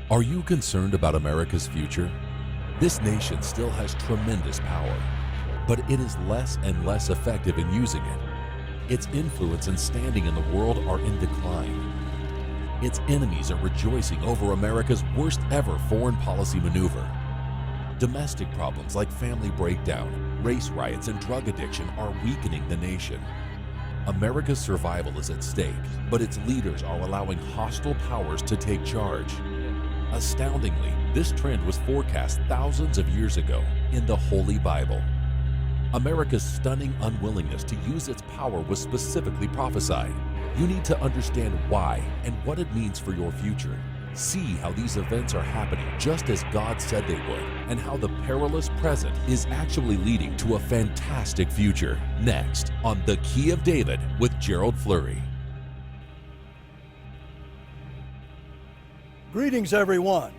Are you concerned about America's future? This nation still has tremendous power, but it is less and less effective in using it. Its influence and standing in the world are in decline. Its enemies are rejoicing over America's worst ever foreign policy maneuver. Domestic problems like family breakdown, race riots, and drug addiction are weakening the nation. America's survival is at stake, but its leaders are allowing hostile powers to take charge. Astoundingly, this trend was forecast thousands of years ago in the Holy Bible. America's stunning unwillingness to use its power was specifically prophesied. You need to understand why and what it means for your future. See how these events are happening just as God said they would, and how the perilous present is actually leading to a fantastic future. Next on The Key of David with Gerald Flurry. Greetings, everyone.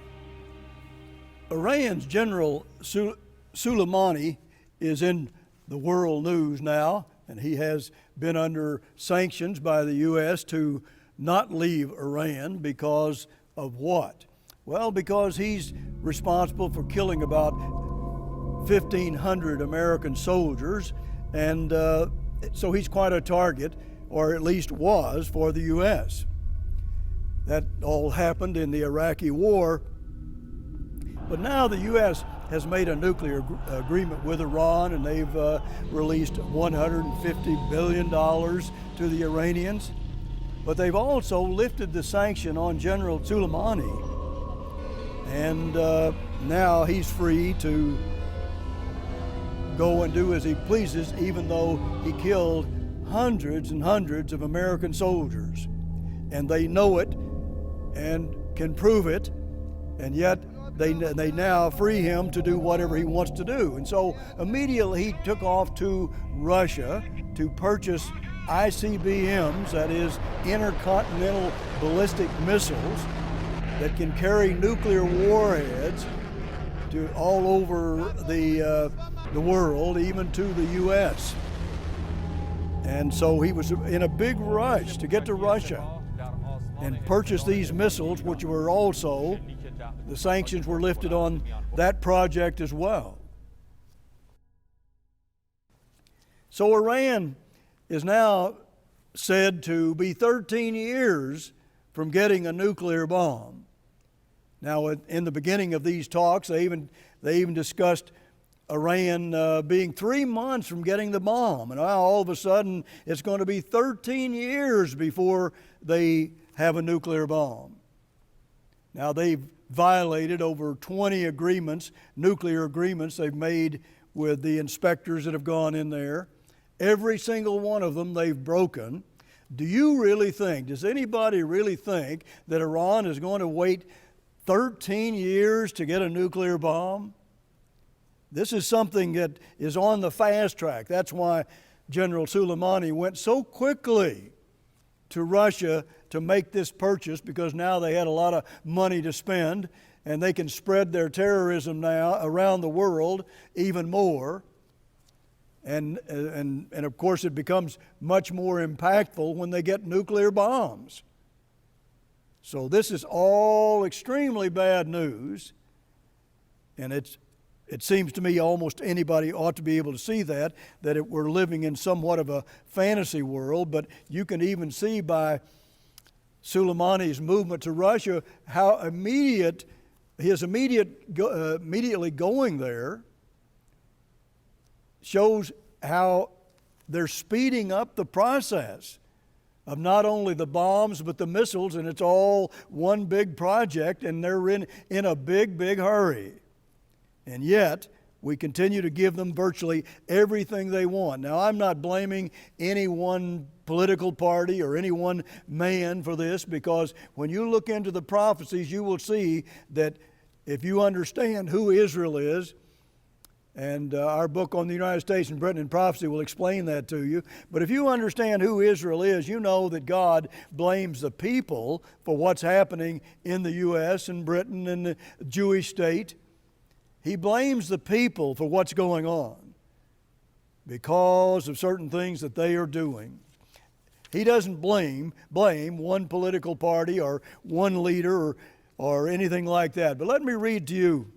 Iran's General Soleimani is in the world news now, and he has been under sanctions by the U.S. to not leave Iran because of what? Well, because he's responsible for killing about 1,500 American soldiers, and so he's quite a target, or at least was, for the U.S. That all happened in the Iraqi war. But now the U.S. has made a nuclear agreement with Iran, and they've released $150 billion to the Iranians. But they've also lifted the sanction on General Soleimani. And now he's free to go and do as he pleases, even though he killed hundreds and hundreds of American soldiers. And they know it and can prove it, and yet they now free him to do whatever he wants to do. And so immediately he took off to Russia to purchase ICBMs, that is intercontinental ballistic missiles, that can carry nuclear warheads to all over the world, even to the U.S. And so he was in a big rush to get to Russia and purchase these missiles, which were also, the sanctions were lifted on that project as well. So Iran is now said to be 13 years from getting a nuclear bomb. Now, in the beginning of these talks, they even discussed Iran being 3 months from getting the bomb, and now all of a sudden it's going to be 13 years before they have a nuclear bomb. Now, they've violated over 20 agreements, nuclear agreements they've made with the inspectors that have gone in there. Every single one of them they've broken. Do you really think, does anybody really think that Iran is going to wait 13 years to get a nuclear bomb? This is something that is on the fast track. That's why General Soleimani went so quickly to Russia to make this purchase, because now they had a lot of money to spend, and they can spread their terrorism now around the world even more. And of course it becomes much more impactful when they get nuclear bombs. So this is all extremely bad news, and it seems to me almost anybody ought to be able to see that we're living in somewhat of a fantasy world. But you can even see by Soleimani's movement to Russia how immediately going there shows how they're speeding up the process of not only the bombs but the missiles, and it's all one big project, and they're in a big hurry. And yet we continue to give them virtually everything they want. Now, I'm not blaming any one political party or any one man for this, because when you look into the prophecies, you will see that if you understand who Israel is, and our book on the United States and Britain in Prophecy will explain that to you. But if you understand who Israel is, you know that God blames the people for what's happening in the U.S. and Britain and the Jewish state. He blames the people for what's going on because of certain things that they are doing. He doesn't blame one political party or one leader or anything like that. But let me read to you.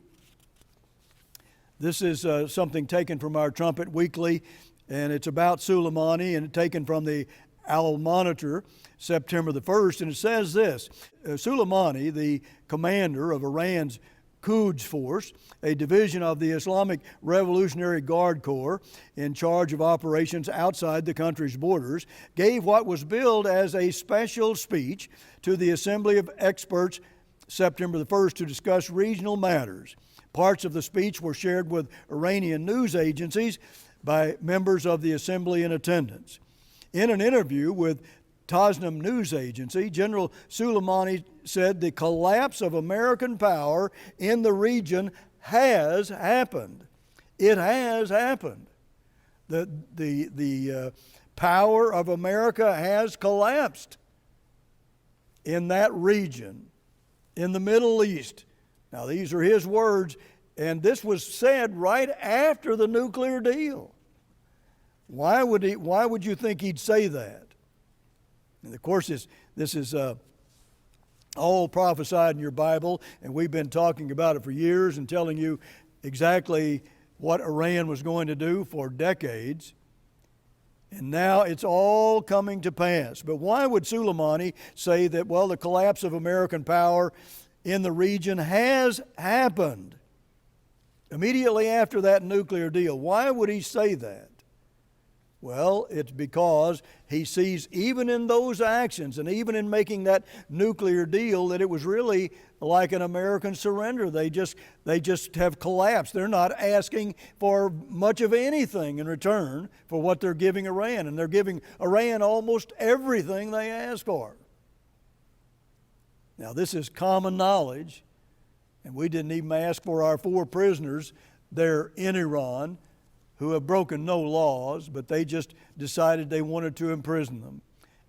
This is something taken from our Trumpet Weekly, and it's about Soleimani, and taken from the Al Monitor, September the 1st, and it says this: Soleimani, the commander of Iran's Quds Force, a division of the Islamic Revolutionary Guard Corps in charge of operations outside the country's borders, gave what was billed as a special speech to the Assembly of Experts September the 1st to discuss regional matters. Parts of the speech were shared with Iranian news agencies by members of the assembly in attendance. In an interview with Tasnim news agency, General Soleimani said the collapse of American power in the region has happened. It has happened. The power of America has collapsed in that region, in the Middle East. Now, these are his words, and this was said right after the nuclear deal. Why would you think he'd say that? And of course, this is all prophesied in your Bible, and we've been talking about it for years and telling you exactly what Iran was going to do for decades. And now it's all coming to pass. But why would Soleimani say that, well, the collapse of American power in the region has happened immediately after that nuclear deal? Why would he say that? Well, it's because he sees even in those actions and even in making that nuclear deal that it was really like an American surrender. They just have collapsed. They're not asking for much of anything in return for what they're giving Iran, and they're giving Iran almost everything they ask for. Now, this is common knowledge, and we didn't even ask for our 4 prisoners there in Iran who have broken no laws, but they just decided they wanted to imprison them.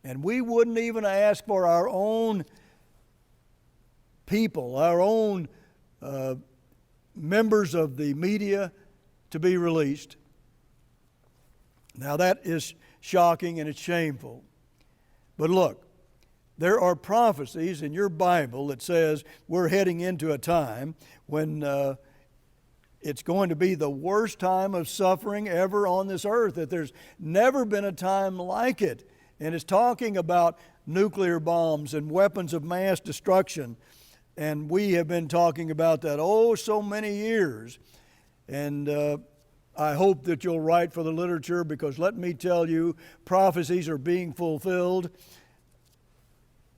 And we wouldn't even ask for our own people, our own members of the media to be released. Now that is shocking and it's shameful. But look, there are prophecies in your Bible that says we're heading into a time when it's going to be the worst time of suffering ever on this earth, that there's never been a time like it. And it's talking about nuclear bombs and weapons of mass destruction. And we have been talking about that, so many years. And I hope that you'll write for the literature, because let me tell you, prophecies are being fulfilled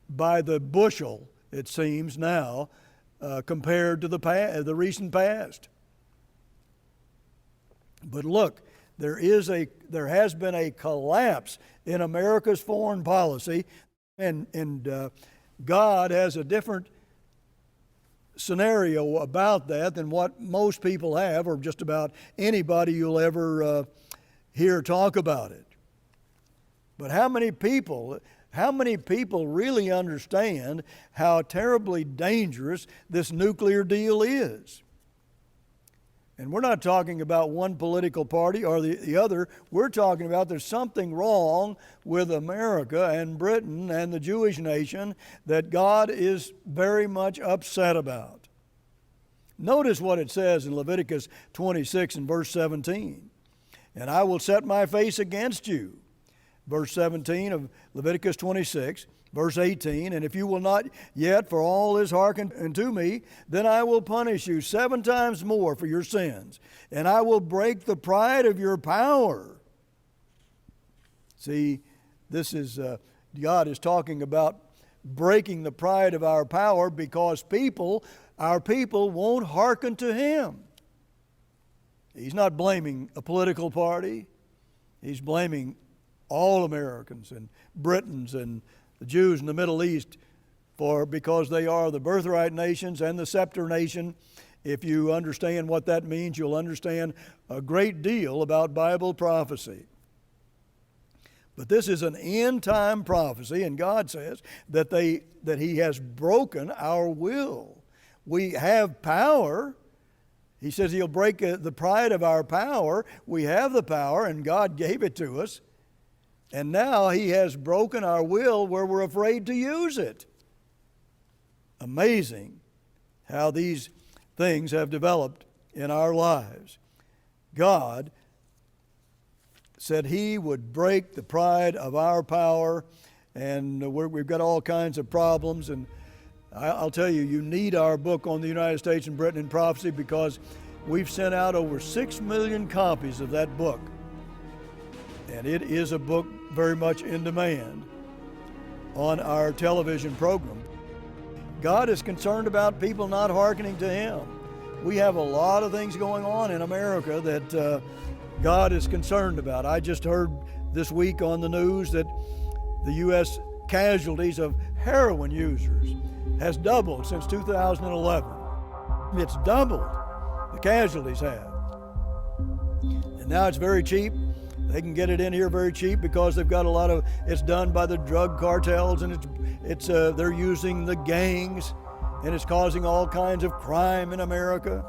by the bushel, it seems now, compared to the recent past. But look, there has been a collapse in America's foreign policy, and God has a different scenario about that than what most people have, or just about anybody you'll ever hear talk about it. But how many people really understand how terribly dangerous this nuclear deal is? And we're not talking about one political party or the other. We're talking about there's something wrong with America and Britain and the Jewish nation that God is very much upset about. Notice what it says in Leviticus 26 and verse 17. And I will set my face against you. Verse 17 of Leviticus 26. Verse 18, and if you will not yet for all this hearken unto me, then I will punish you 7 times more for your sins, and I will break the pride of your power. See, this is, God is talking about breaking the pride of our power, because our people won't hearken to Him. He's not blaming a political party. He's blaming all Americans and Britons and the Jews in the Middle East because they are the birthright nations and the scepter nation. If you understand what that means, you'll understand a great deal about Bible prophecy. But this is an end-time prophecy, and God says that He has broken our will. We have power. He says He'll break the pride of our power. We have the power, and God gave it to us. And now He has broken our will where we're afraid to use it. Amazing. how these things have developed in our lives. God said He would break the pride of our power, and we've got all kinds of problems. And I'll tell you, you need our book on the United States and Britain in prophecy, because we've sent out over 6 million copies of that book. And it is a book very much in demand on our television program. God is concerned about people not hearkening to Him. We have a lot of things going on in America that God is concerned about. I just heard this week on the news that the U.S. casualties of heroin users has doubled since 2011. It's doubled, the casualties have. And now it's very cheap. They can get it in here very cheap because they've got a lot of, it's done by the drug cartels, and they're using the gangs, and it's causing all kinds of crime in America.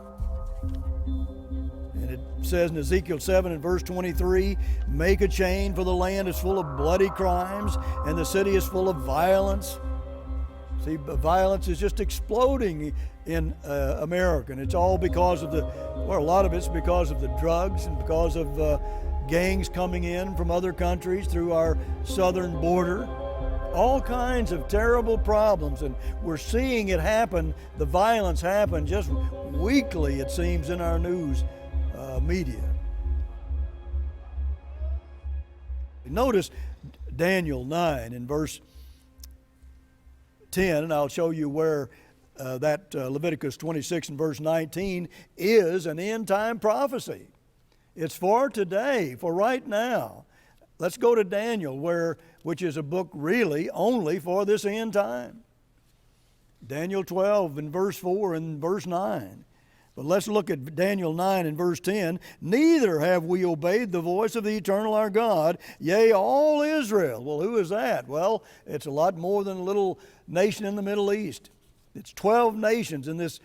And it says in Ezekiel 7 and verse 23, make a chain, for the land is full of bloody crimes, and the city is full of violence. See, violence is just exploding in America, and it's all because of a lot of it's because of the drugs and because of gangs coming in from other countries through our southern border. All kinds of terrible problems, and we're seeing it happen, the violence happen just weekly, it seems, in our news media. Notice Daniel 9 in verse 10, and I'll show you where that Leviticus 26 and verse 19 is an end-time prophecy. It's for today, for right now. Let's go to Daniel, which is a book really only for this end time. Daniel 12 and verse 4 and verse 9. But let's look at Daniel 9 and verse 10. Neither have we obeyed the voice of the eternal our God, yea, all Israel. Well, who is that? Well, it's a lot more than a little nation in the Middle East. It's 12 nations in this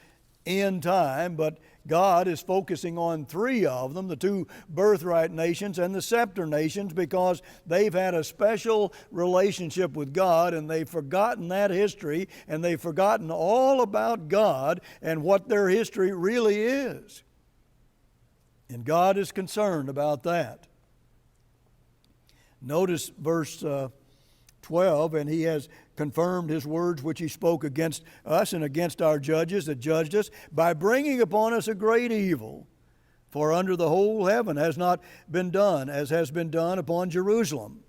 end time, but God is focusing on 3 of them, the 2 birthright nations and the scepter nations, because they've had a special relationship with God, and they've forgotten that history, and they've forgotten all about God and what their history really is. And God is concerned about that. Notice verse 12, and He has confirmed His words which He spoke against us and against our judges that judged us, by bringing upon us a great evil. For under the whole heaven has not been done as has been done upon Jerusalem.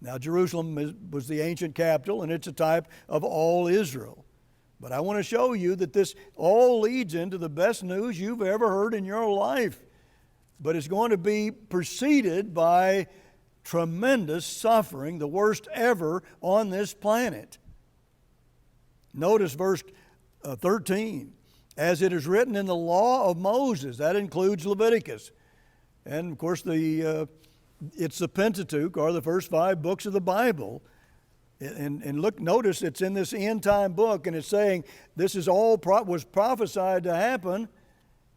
Now Jerusalem was the ancient capital, and it's a type of all Israel. But I want to show you that this all leads into the best news you've ever heard in your life. But it's going to be preceded by tremendous suffering, the worst ever on this planet. Notice verse 13. As it is written in the law of Moses, that includes Leviticus. And of course it's the Pentateuch, or the first 5 books of the Bible. And look, notice it's in this end time book, and it's saying this is all was prophesied to happen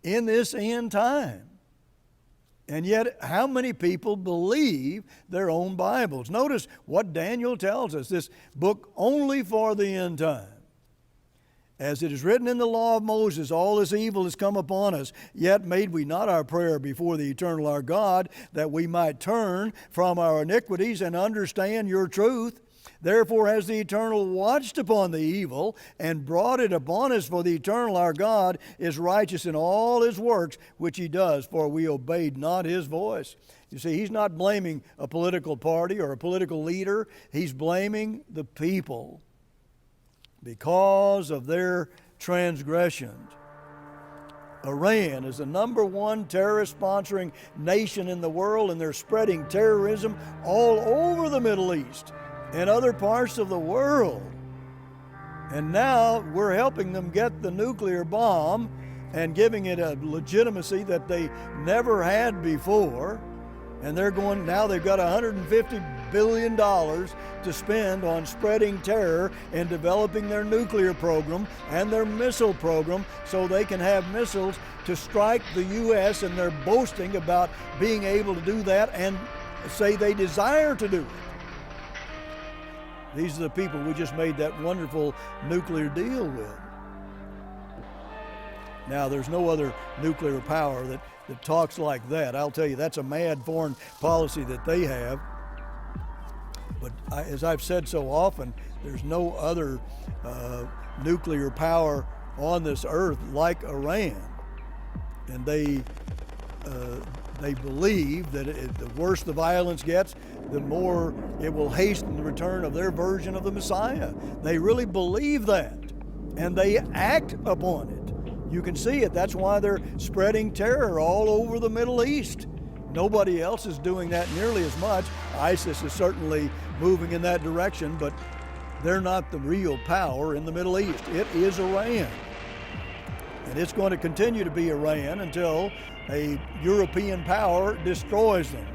in this end time. And yet, how many people believe their own Bibles? Notice what Daniel tells us, this book only for the end time. As it is written in the law of Moses, all this evil has come upon us, yet made we not our prayer before the eternal our God, that we might turn from our iniquities and understand your truth. Therefore has the Eternal watched upon the evil and brought it upon us, for the Eternal our God is righteous in all His works which He does, for we obeyed not His voice. You see, He's not blaming a political party or a political leader. He's blaming the people because of their transgressions. Iran is the #1 terrorist-sponsoring nation in the world, and they're spreading terrorism all over the Middle East and other parts of the world. And now we're helping them get the nuclear bomb and giving it a legitimacy that they never had before. And now they've got $150 billion to spend on spreading terror and developing their nuclear program and their missile program so they can have missiles to strike the U.S., and they're boasting about being able to do that and say they desire to do it. These are the people we just made that wonderful nuclear deal with. Now, there's no other nuclear power that talks like that. I'll tell you, that's a mad foreign policy that they have. But as I've said so often, there's no other nuclear power on this earth like Iran. And they believe that the worse the violence gets, the more it will hasten the return of their version of the Messiah. They really believe that, and they act upon it. You can see it. That's why they're spreading terror all over the Middle East. Nobody else is doing that nearly as much. ISIS is certainly moving in that direction, but they're not the real power in the Middle East. It is Iran. And it's going to continue to be Iran until a European power destroys them.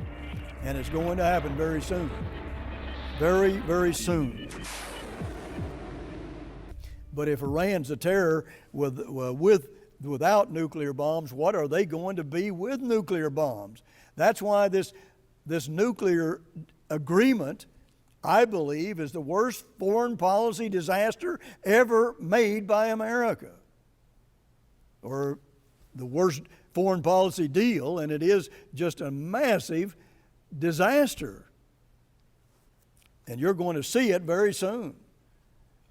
And it's going to happen very soon. Very, very soon. But if Iran's a terror without nuclear bombs, what are they going to be with nuclear bombs? That's why this nuclear agreement, I believe, is the worst foreign policy disaster ever made by America. Or the worst foreign policy deal, and it is just a massive disaster. And you're going to see it very soon.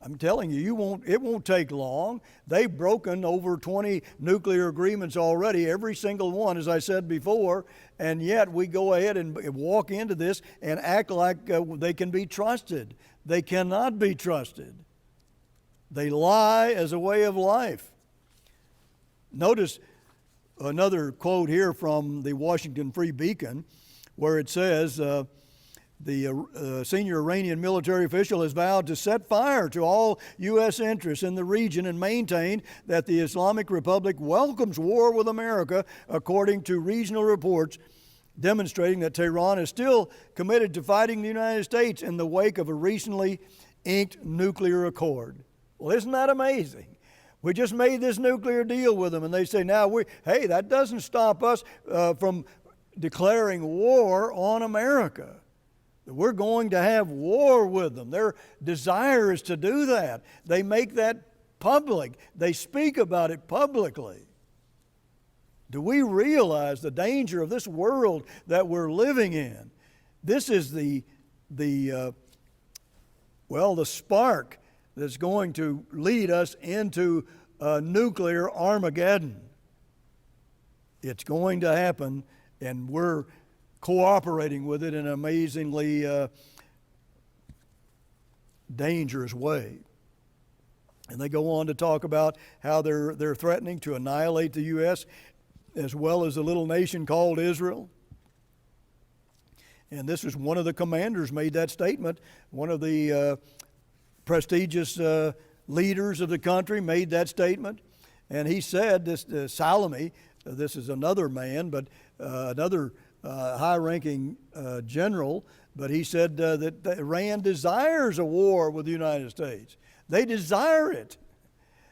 I'm telling you, it won't take long. They've broken over 20 nuclear agreements already, every single one, as I said before, and yet we go ahead and walk into this and act like they can be trusted. They cannot be trusted. They lie as a way of life. Notice another quote here from the Washington Free Beacon, where it says, the senior Iranian military official has vowed to set fire to all U.S. interests in the region and maintained that the Islamic Republic welcomes war with America, according to regional reports demonstrating that Tehran is still committed to fighting the United States in the wake of a recently inked nuclear accord. Well, isn't that amazing? We just made this nuclear deal with them, and they say, hey, that doesn't stop us from declaring war on America. We're going to have war with them. Their desire is to do that. They make that public. They speak about it publicly. Do we realize the danger of this world that we're living in? This is the spark that's going to lead us into a nuclear Armageddon. It's going to happen, and we're cooperating with it in an amazingly dangerous way. And they go on to talk about how they're threatening to annihilate the U.S. as well as a little nation called Israel. And this was one of the commanders made that statement. One of the prestigious leaders of the country made that statement. And he said, Salami, this is another man, but another high-ranking general, but he said that Iran desires a war with the United States. They desire it.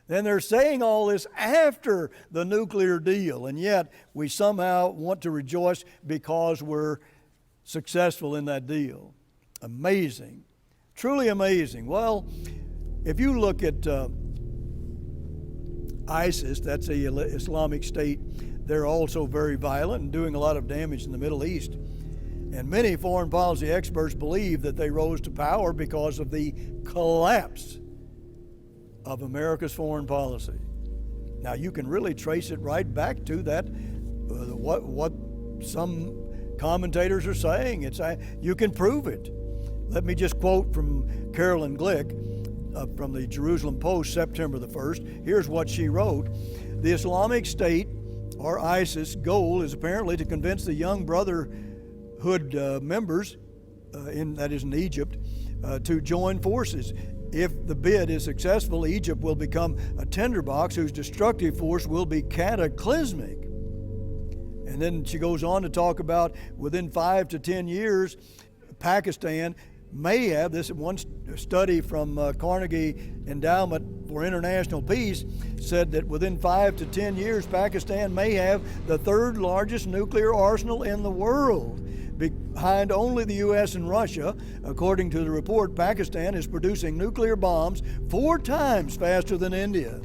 And they're saying all this after the nuclear deal, and yet we somehow want to rejoice because we're successful in that deal. Amazing. Truly amazing. Well, if you look at ISIS, that's the Islamic State, they're also very violent and doing a lot of damage in the Middle East. And many foreign policy experts believe that they rose to power because of the collapse of America's foreign policy. Now, you can really trace it right back to that, what some commentators are saying. You can prove it. Let me just quote from Carolyn Glick from the Jerusalem Post, September the 1st. Here's what she wrote. The Islamic State, or ISIS, goal is apparently to convince the young Brotherhood members, that is in Egypt, to join forces. If the bid is successful, Egypt will become a tinderbox whose destructive force will be cataclysmic. And then she goes on to talk about within 5 to 10 years, Pakistan may have, this one study from Carnegie Endowment for International Peace said that within 5 to 10 years, Pakistan may have the third largest nuclear arsenal in the world, behind only the U.S. and Russia. According to the report, Pakistan is producing nuclear bombs 4 times faster than India.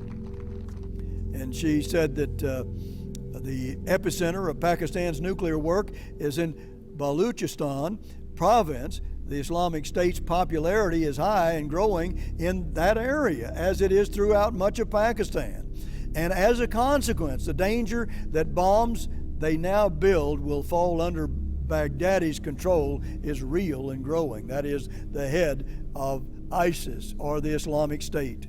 And And she said that the epicenter of Pakistan's nuclear work is in Baluchistan province. The Islamic State's popularity is high and growing in that area, as it is throughout much of Pakistan. And as a consequence, the danger that bombs they now build will fall under Baghdadi's control is real and growing. That is the head of ISIS, or the Islamic State.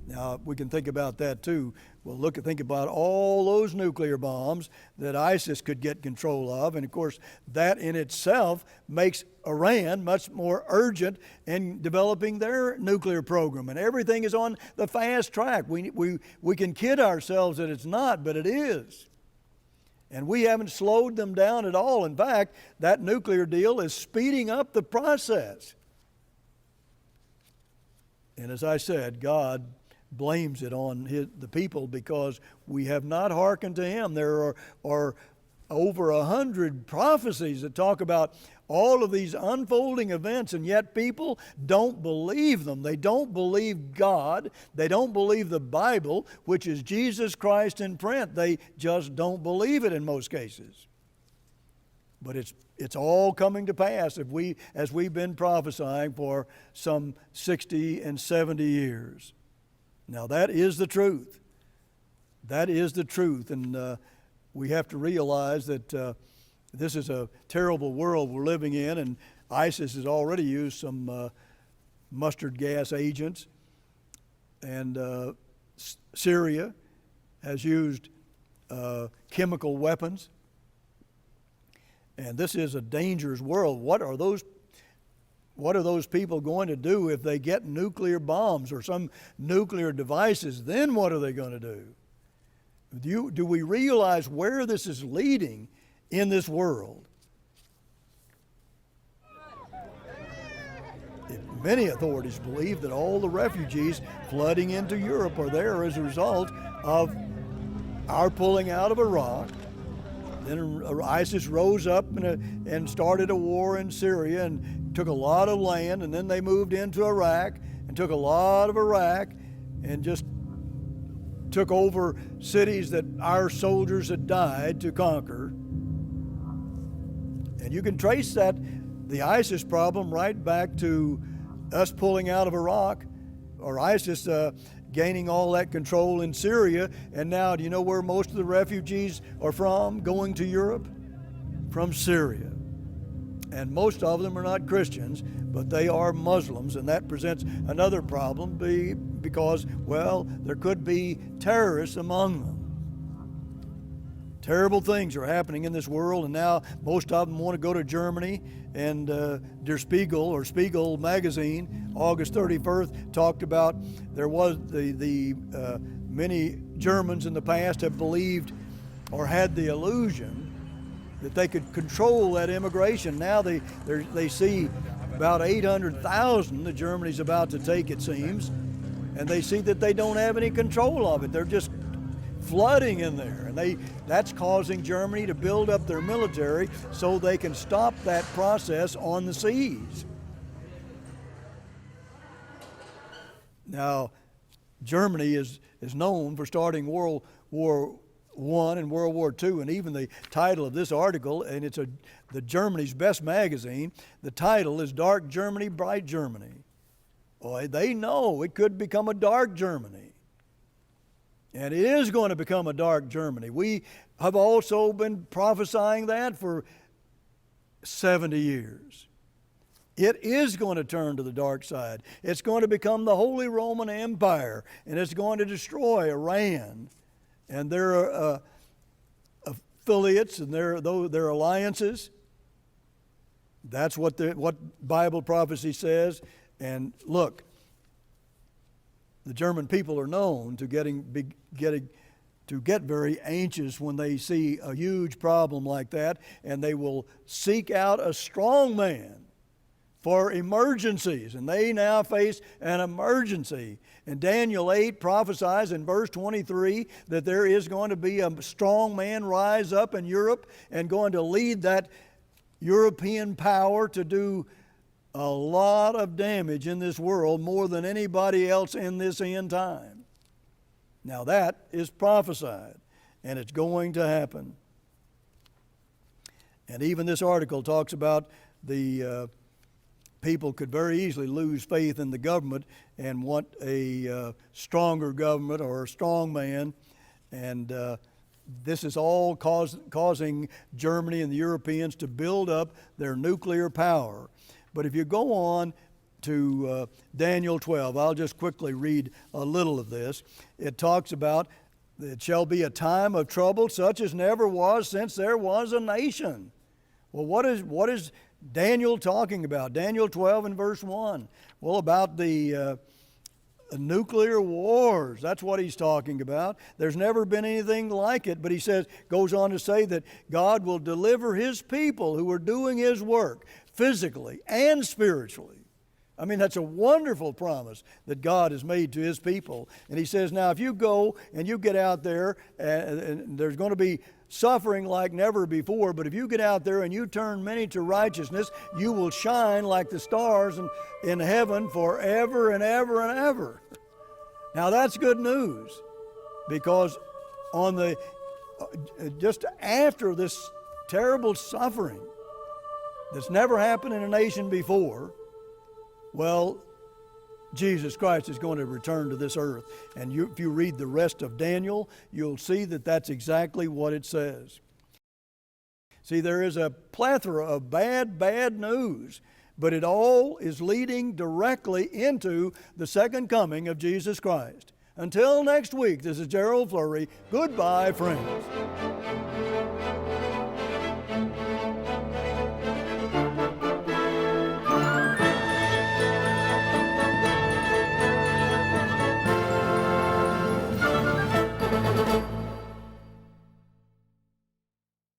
Now, we can think about that too. Well, think about all those nuclear bombs that ISIS could get control of. And of course, that in itself makes Iran much more urgent in developing their nuclear program. And everything is on the fast track. We can kid ourselves that it's not, but it is. And we haven't slowed them down at all. In fact, that nuclear deal is speeding up the process. And as I said, God blames it on the people because we have not hearkened to Him. There are over 100 prophecies that talk about all of these unfolding events, and yet people don't believe them. They don't believe God. They don't believe the Bible, which is Jesus Christ in print. They just don't believe it in most cases. But it's all coming to pass as we've been prophesying for some 60 and 70 years. Now that is the truth. That is the truth. And we have to realize that this is a terrible world we're living in, and ISIS has already used some mustard gas agents, and Syria has used chemical weapons. And this is a dangerous world. What are those people going to do if they get nuclear bombs or some nuclear devices? Then what are they going to do? Do we realize where this is leading in this world? Many authorities believe that all the refugees flooding into Europe are there as a result of our pulling out of Iraq. Then ISIS rose up and started a war in Syria and took a lot of land, and then they moved into Iraq and took a lot of Iraq and just took over cities that our soldiers had died to conquer. And you can trace the ISIS problem right back to us pulling out of Iraq, or ISIS gaining all that control in Syria. And now, do you know where most of the refugees are from going to Europe? From Syria. And most of them are not Christians, but they are Muslims, and that presents another problem because, well, there could be terrorists among them. Terrible things are happening in this world, and now most of them want to go to Germany. And Der Spiegel magazine, August 31st, talked about there was the many Germans in the past have believed or had the illusion that they could control that immigration. Now they see about 800,000 that Germany's about to take, it seems, and they see that they don't have any control of it. They're just flooding in there, and that's causing Germany to build up their military so they can stop that process on the seas. Now, Germany is known for starting World War I and World War II, and even the title of this article, and it's the Germany's Best magazine, the title is Dark Germany, Bright Germany. Boy, they know it could become a dark Germany. And it is going to become a dark Germany. We have also been prophesying that for 70 years. It is going to turn to the dark side. It's going to become the Holy Roman Empire, and it's going to destroy Iran and their affiliates and their alliances. That's what Bible prophecy says. And look, the German people are known to get very anxious when they see a huge problem like that, and they will seek out a strong man for emergencies, and they now face an emergency. And Daniel 8 prophesies in verse 23 that there is going to be a strong man rise up in Europe and going to lead that European power to do a lot of damage in this world, more than anybody else in this end time. Now that is prophesied, and it's going to happen. And even this article talks about the people could very easily lose faith in the government and want a stronger government or a strong man. And this is all causing Germany and the Europeans to build up their nuclear power. But if you go on to Daniel 12, I'll just quickly read a little of this. It talks about, it shall be a time of trouble such as never was since there was a nation. Well, what is Daniel talking about? Daniel 12 and verse 1. Well, about the nuclear wars. That's what he's talking about. There's never been anything like it, but he goes on to say that God will deliver his people who are doing his work physically and spiritually. I mean, that's a wonderful promise that God has made to his people. And he says, now if you go and you get out there, and there's going to be suffering like never before, but if you get out there and you turn many to righteousness, you will shine like the stars in heaven forever and ever and ever. Now that's good news, because just after this terrible suffering that's never happened in a nation before, well, Jesus Christ is going to return to this earth. And if you read the rest of Daniel, you'll see that that's exactly what it says. See, there is a plethora of bad news, but it all is leading directly into the second coming of Jesus Christ. Until next week, this is Gerald Flurry. Goodbye, friends.